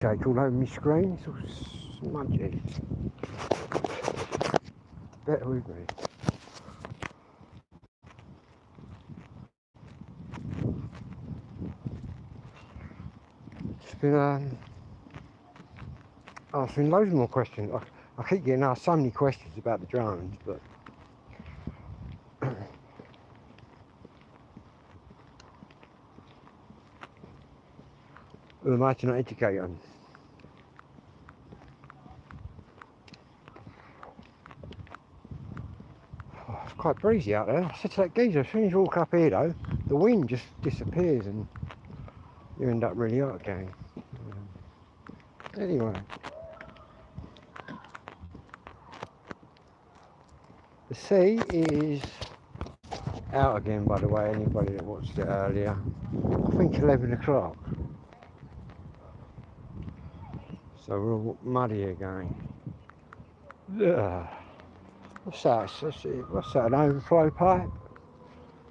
Cake all over my screen, it's all smudgy. Better with me. It's been asking loads more questions. I keep getting asked so many questions about the drones, but who am I to not educate them? Oh, it's quite breezy out there. I said to that geezer, as soon as you walk up here though, the wind just disappears and you end up really hot again. Anyway. The sea is out again, by the way, anybody that watched it earlier. I think 11 o'clock. So we're all muddy again. Ugh. What's that? What's that, an overflow pipe?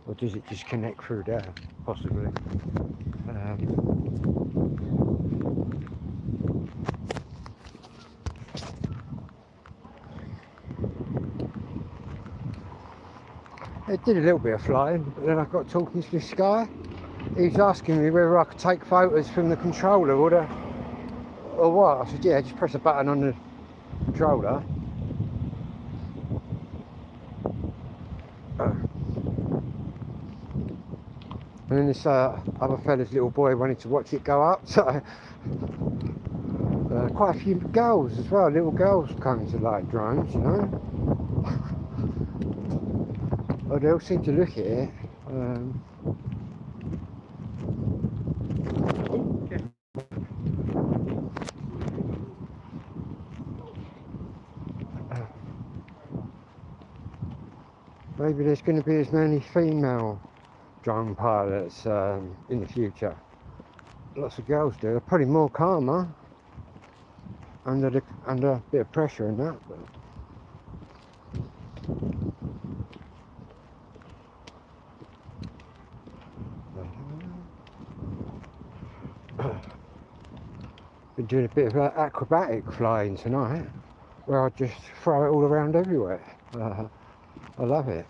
Or does it just connect through there? Possibly. It did a little bit of flying, but then I got talking to this guy. He was asking me whether I could take photos from the controller or what. I said, yeah, just press a button on the controller. And then this other fella's little boy wanted to watch it go up, so quite a few girls as well, little girls coming to like drones, you know. Well, they all seem to look at it. Maybe there's going to be as many female drone pilots in the future. Lots of girls do. They're probably more calmer under a bit of pressure and that. Been doing a bit of acrobatic flying tonight, where I just throw it all around everywhere. I love it.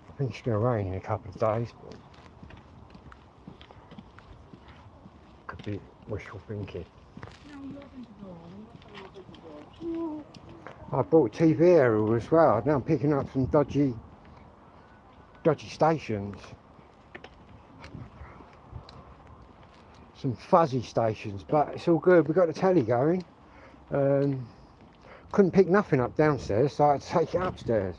I think it's going to rain in a couple of days, but could be wishful thinking. I bought a TV aerial as well. Now I'm picking up some dodgy stations. Some fuzzy stations, but it's all good. We've got the telly going. Couldn't pick nothing up downstairs, so I had to take it upstairs.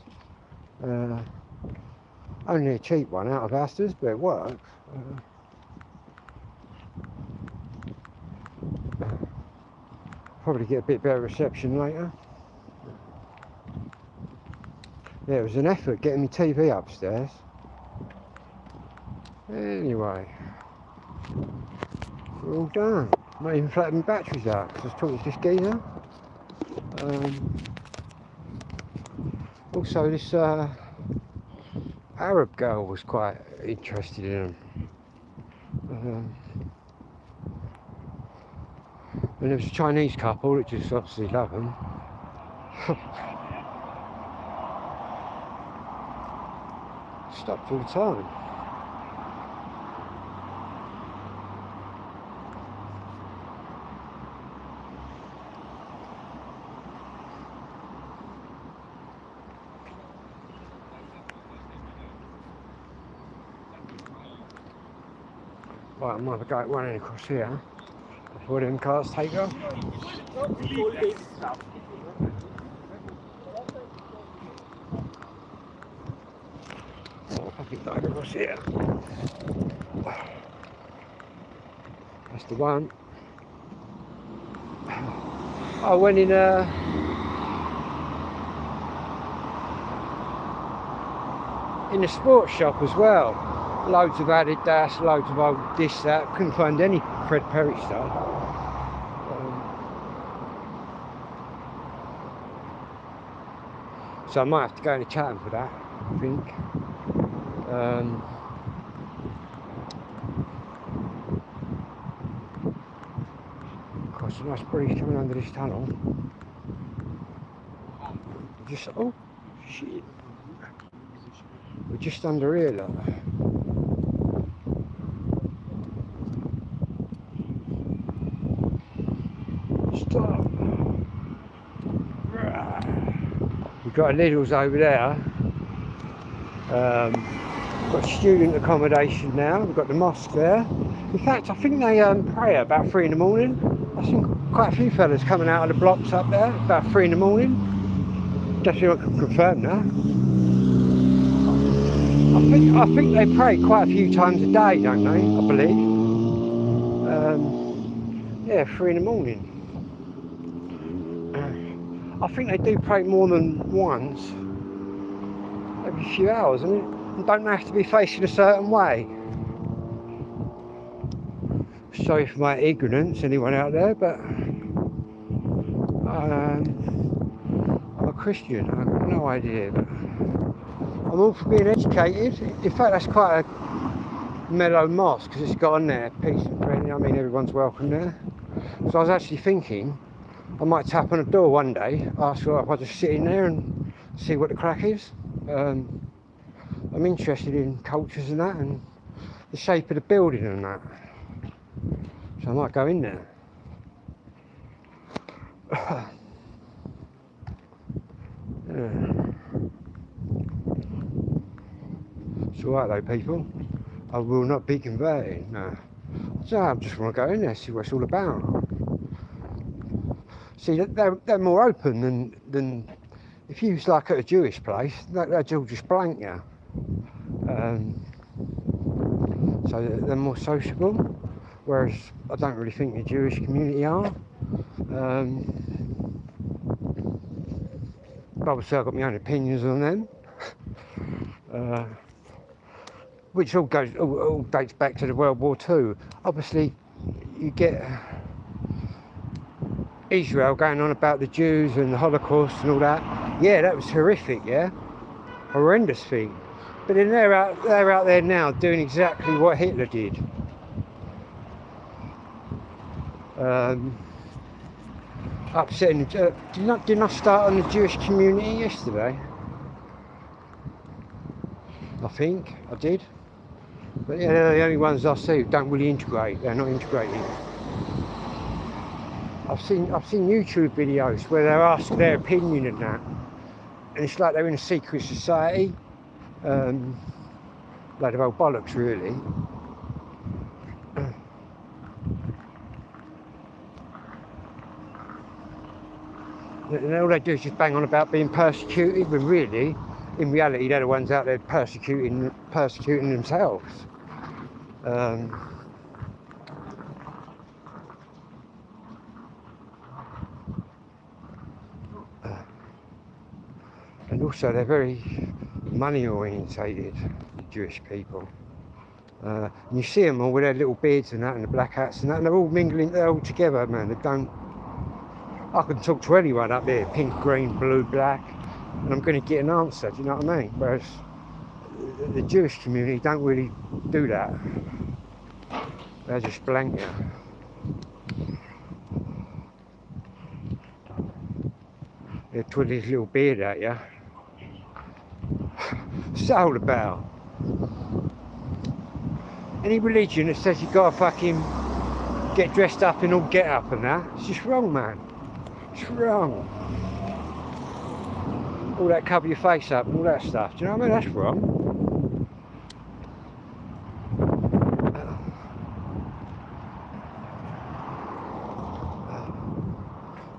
Only a cheap one out of Asda's, but it works. Probably get a bit better reception later. Yeah, it was an effort getting my TV upstairs. Anyway, we're all done. Not even flattened my batteries out because I was talking to this geezer. Also, this Arab girl was quite interested in them. And there was a Chinese couple that just obviously love them. Stopped all the time. Right, I might have a go running across here before them cars take off. I think that across here. That's the one. I went in a sports shop as well. Loads of Adidas, loads of old this, that. Couldn't find any Fred Perry stuff. So I might have to go into Chatham for that, I think. Of course, a nice breeze coming under this tunnel. Just, oh shit, we're just under here, look. Stop. We've got a Lidl's over there. Got student accommodation now. We've got the mosque there. In fact, I think they pray at about 3 in the morning. I've seen quite a few fellas coming out of the blocks up there about 3 in the morning. Definitely not confirmed that. I think they pray quite a few times a day, don't they? I believe. Yeah, 3 in the morning. I think they do pray more than once every few hours, and don't have to be facing a certain way. Sorry for my ignorance, anyone out there, but I'm a Christian. I've got no idea, but I'm all for being educated. In fact, that's quite a mellow mosque because it's got on there peace and friendly. I mean, everyone's welcome there. So I was actually thinking I might tap on a door one day, ask her if I just sit in there and see what the crack is. I'm interested in cultures and that, and the shape of the building and that. So I might go in there. Yeah. It's alright though, people. I will not be converting. No. So I just want to go in there, see what it's all about. See, they're more open than if you was like at a Jewish place, they'd all just blank you. So they're more sociable, whereas I don't really think the Jewish community are. But obviously I've got my own opinions on them, which all dates back to the World War II. Obviously, you get Israel going on about the Jews and the Holocaust and all that. Yeah, that was horrific, yeah, horrendous thing. But then they're out there now doing exactly what Hitler did. Upsetting. Didn't I start on the Jewish community yesterday? I think I did. But yeah, they're the only ones I see who don't really integrate. They're not integrating. I've seen YouTube videos where they're asked their opinion and that, and it's like they're in a secret society. Load of old bollocks, really. And all they do is just bang on about being persecuted, but really, in reality, they're the ones out there persecuting themselves. And also, they're very money orientated, the Jewish people. And you see them all with their little beards and that, and the black hats and that, and they're all mingling, they're all together, man. They don't. I can talk to anyone up there, pink, green, blue, black, and I'm going to get an answer, do you know what I mean? Whereas the Jewish community don't really do that. They're just blank you. They twiddle his little beard at you. What's that all about? Any religion that says you've got to fucking get dressed up in all get up and that, it's just wrong, man. It's wrong. All that cover your face up and all that stuff, do you know what I mean? That's wrong.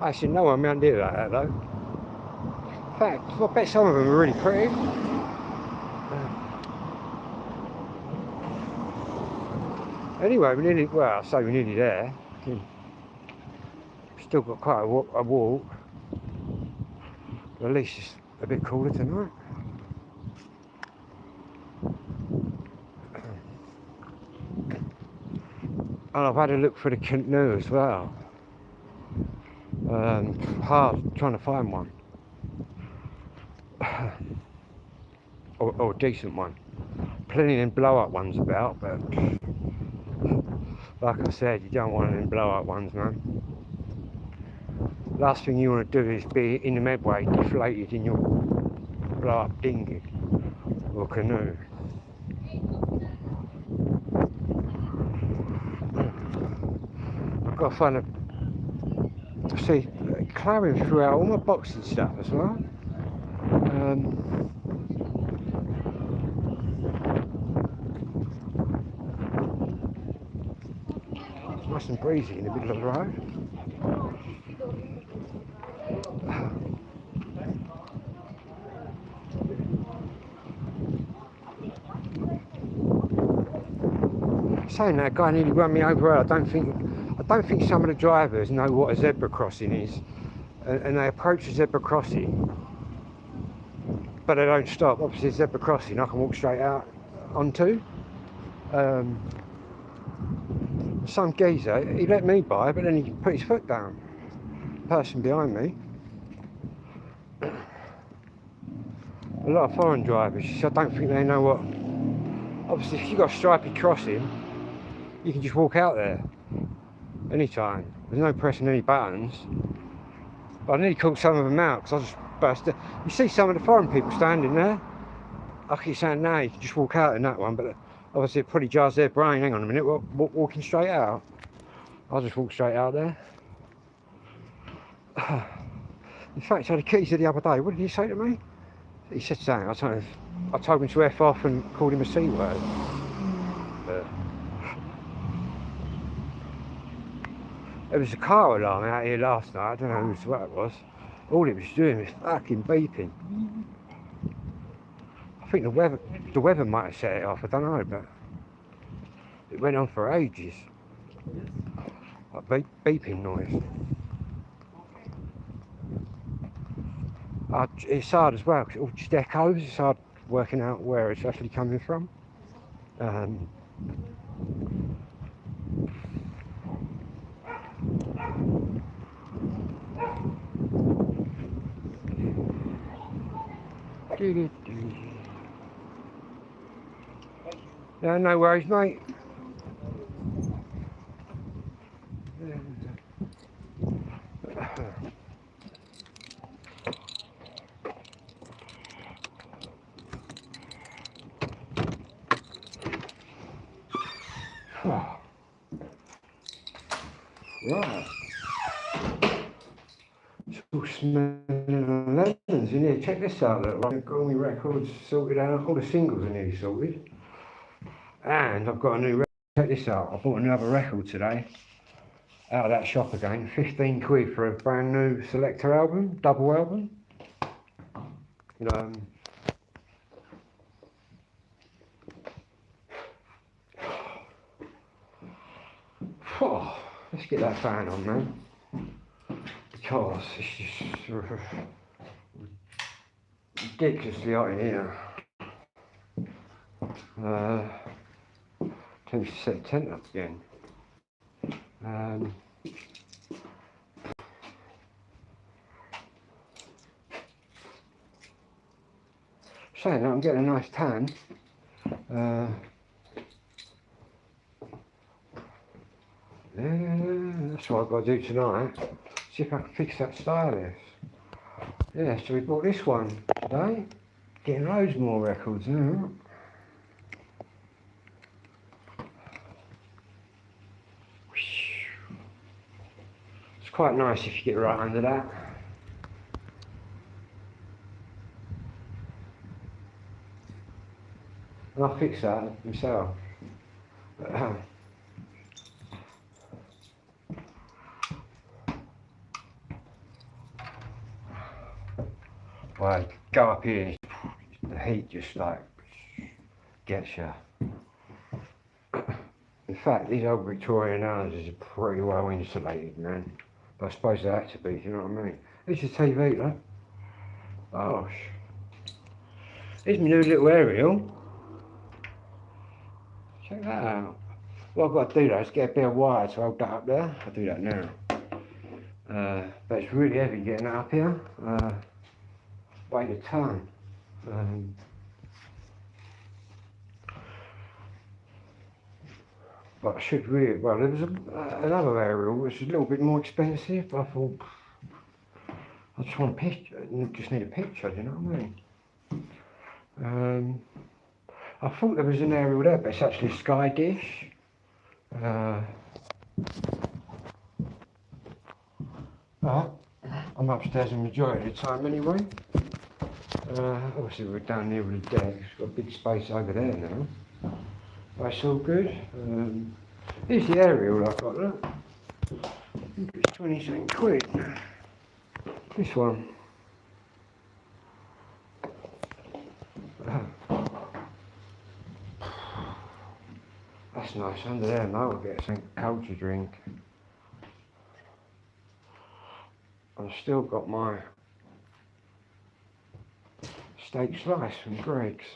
I actually no one around here like that though. In fact, I bet some of them are really pretty. Anyway, we're nearly, well, I say we're nearly there. Still got quite a walk. But at least it's a bit cooler tonight. And I've had a look for the canoe as well. Hard trying to find one. or a decent one. Plenty of them blow up ones about, but like I said, you don't want them blow up ones, man. Last thing you want to do is be in the Medway deflated in your blow up dinghy or canoe. I've got to find a see clarion throughout all my boxing stuff as well. It's nice and breezy in the middle of the road. Saying that, guy nearly run me over. I don't think some of the drivers know what a zebra crossing is, and they approach a zebra crossing, but they don't stop. Obviously, a zebra crossing I can walk straight out onto. Some geezer, he let me by, but then he put his foot down. Person behind me. A lot of foreign drivers, I don't think they know what. Obviously, if you've got a stripy crossing, you can just walk out there anytime. There's no pressing any buttons. But I nearly caught some of them out because I just burst. You see some of the foreign people standing there. I keep saying, no, you can just walk out in that one, but obviously it probably jars their brain. Hang on a minute, walking straight out. I'll just walk straight out there. In fact, I had a geezer the other day. What did he say to me? He said something. I told him to F off and called him a C word. There was a car alarm out here last night. I don't know what it was. All it was doing was fucking beeping. I think the weather might have set it off. I don't know, but it went on for ages. Like beeping noise. It's hard as well because it all just echoes. It's hard working out where it's actually coming from. Yeah, no worries, mate. Right. It's all smelling of lemons in here. Check this out, look. I've got all my records sorted out. All the singles are nearly sorted. And I've got a new record. Check this out. I bought another record today. Out of that shop again. 15 quid for a brand new Selector album. Double album. Let's get that fan on, man. Because it's just ridiculously hot in here. Time to set the tent up again. Saying that, I'm getting a nice tan. Yeah, that's what I've got to do tonight. See if I can fix that stylus. Yeah, so we bought this one today. Getting loads more records now. It's quite nice if you get right under that. And I'll fix that myself. Well, go up here, the heat just like gets you. In fact, these old Victorian houses are pretty well insulated, man. But I suppose they had to be, you know what I mean? It's a TV, look. Oh, here's my new little aerial. Check that out. What I've got to do though is get a bit of wire to hold that up there. I'll do that now. But it's really heavy getting it up here. Weighed a ton. But I should really, well, there was another aerial which was a little bit more expensive, but I thought, I just want a picture, just need a picture, do you know what I mean? I thought there was an aerial there, but it's actually a Sky Dish. But I'm upstairs the majority of the time anyway. Obviously we're down here with the deck, it's got a big space over there now. But it's all good. Here's the aerial I've got, look. I think it's 27 quid. This one. That's nice. Under there now we'll get something cold to drink. I've still got my steak slice from Greg's.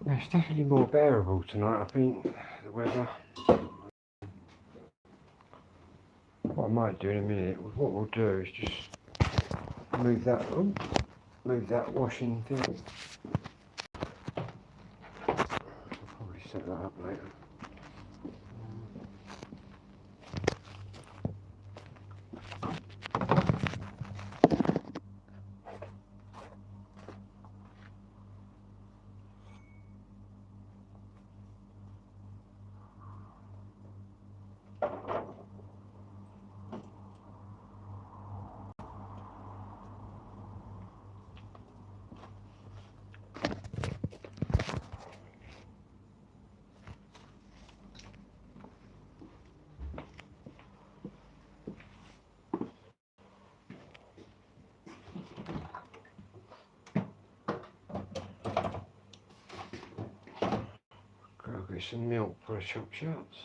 Yeah, it's definitely more bearable tonight, I think, the weather. What I might do in a minute, what we'll do is just move that washing thing. I'll probably set that up later. Get some milk for a chop shots.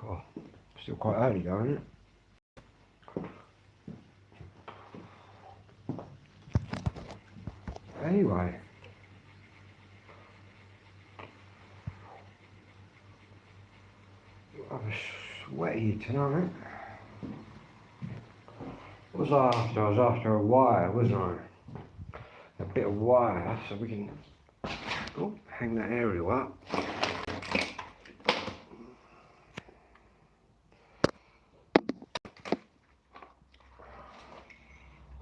Oh, still quite early though, isn't it? Anyway. I was sweaty tonight. What was I after? I was after a wire, wasn't I? A bit of wire so we can hang that aerial up.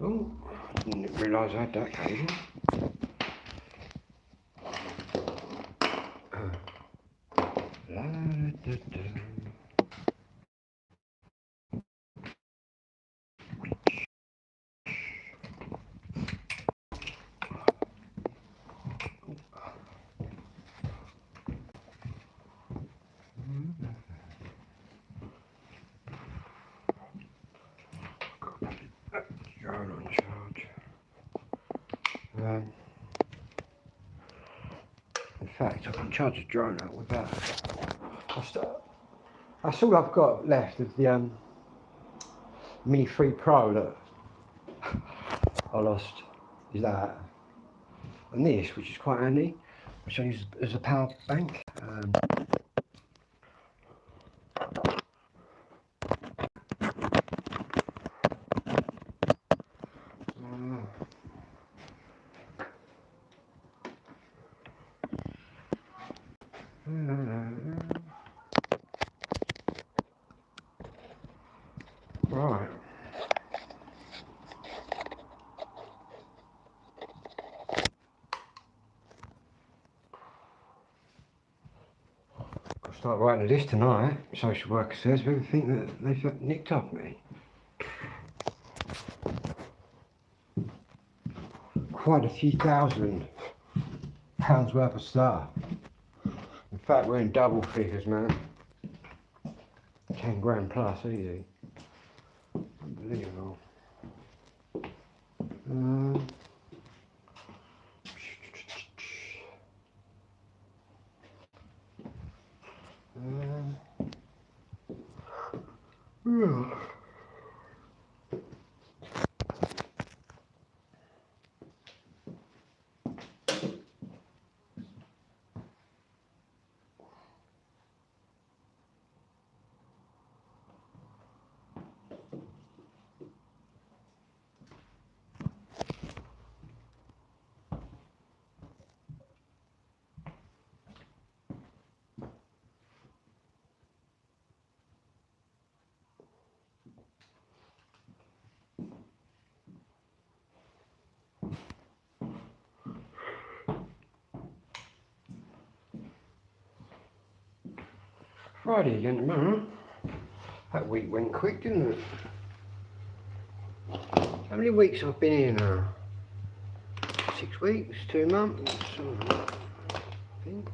Oh, I didn't realise I had that cable. La, da, da. Drone on charge. In fact, I can charge a drone up with that. That's all I've got left of the Mini 3 Pro that I lost. Is that, and this, which is quite handy, which I use as a power bank. Right. I'll start writing a list tonight. Social worker says of everything that they've nicked off me. Quite a few £1,000 worth of stuff. In fact, we're in double figures, man. 10 grand plus, easy. Unbelievable. Friday again tomorrow. That week went quick, didn't it? How many weeks I've been here now? 6 weeks, 2 months, I think.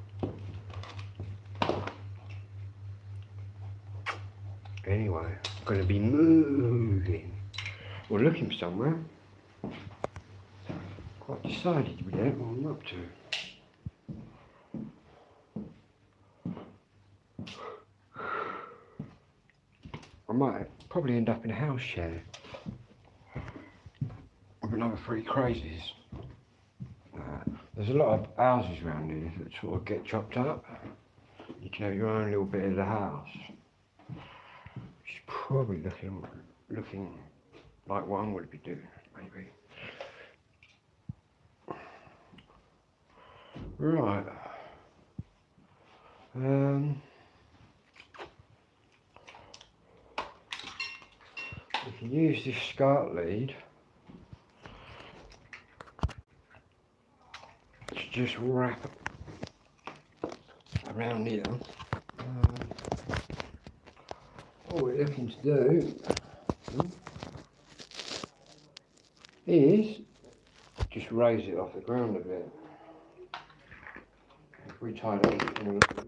Anyway, I'm going to be moving. Or looking for somewhere. Quite decided with that, what I'm up to. I might probably end up in a house share with another 3 crazies. There's a lot of houses around here that sort of get chopped up. You can have your own little bit of the house. Which is probably looking like what I'm going to be doing, maybe. Right. We can use this SCART lead to just wrap around here. All we're looking to do is just raise it off the ground a bit. If we tie that in a loop.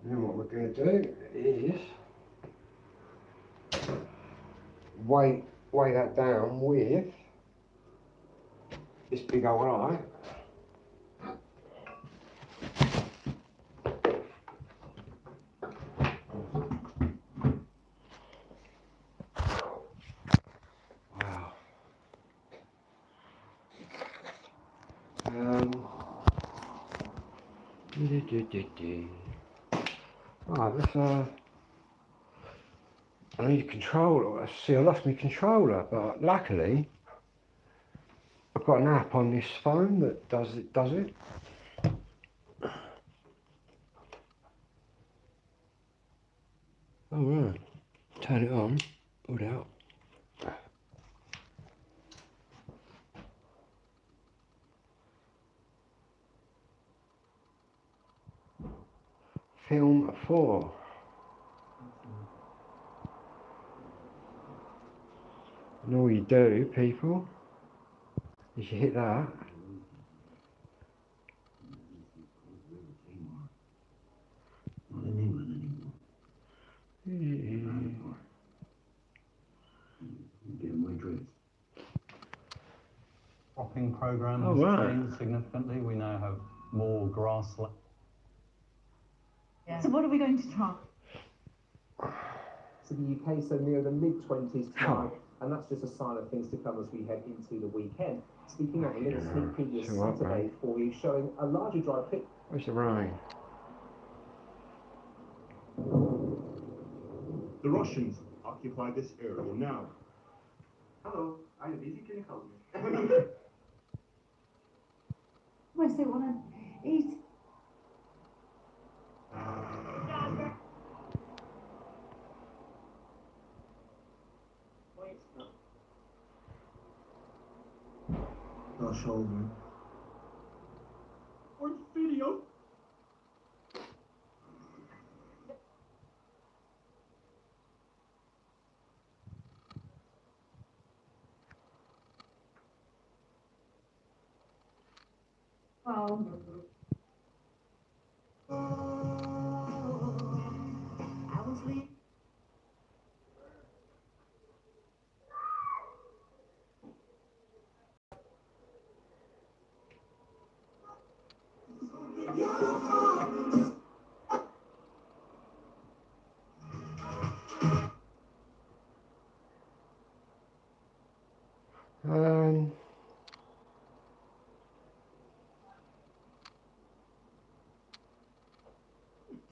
Then what we're going to do is weigh that down with this big old eye. Wow. Right, let's I need a controller. See, I lost my controller, but luckily I've got an app on this phone that does it. Oh right. Turn it on, pull it out. Film 4. And all you do, people, is you hit that. Cropping program has changed significantly. We now have more grassland. Yeah. So what are we going to try? To the UK, so near the mid-20s tonight, and that's just a sign of things to come as we head into the weekend. Speaking of a little sneak preview Saturday for you, showing a larger dry pick. Where's the rain? The Russians are occupy this area now. Hello, are you busy? Can you help me? Unless they want to eat. I'll show you. Or video. Oh. I was leaving.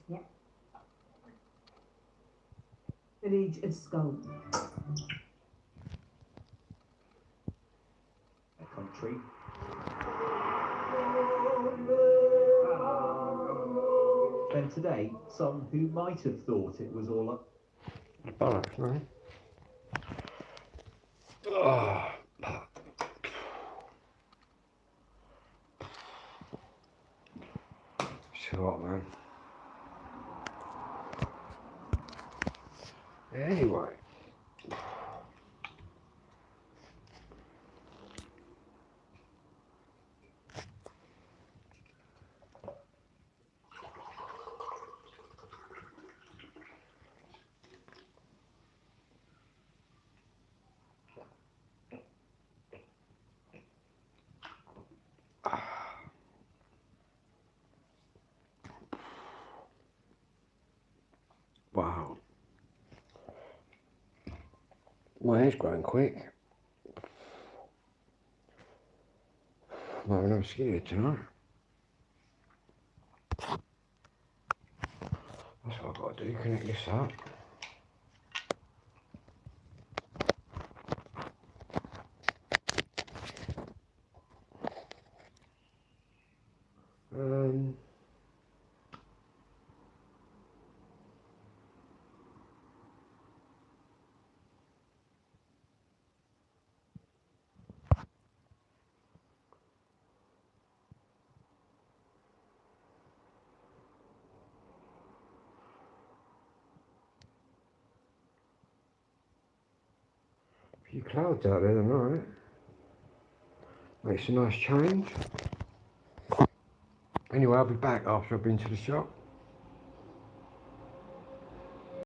Yeah. Village of Skull. A country. Then today, some who might have thought it was all up. Bollocks, man. Oh. So what, man? Anyway. Wow. My hair's growing quick. I'm having a scared tonight. That's what I've got to do, connect this up. A few clouds out there tonight. Makes a nice change. Anyway, I'll be back after I've been to the shop.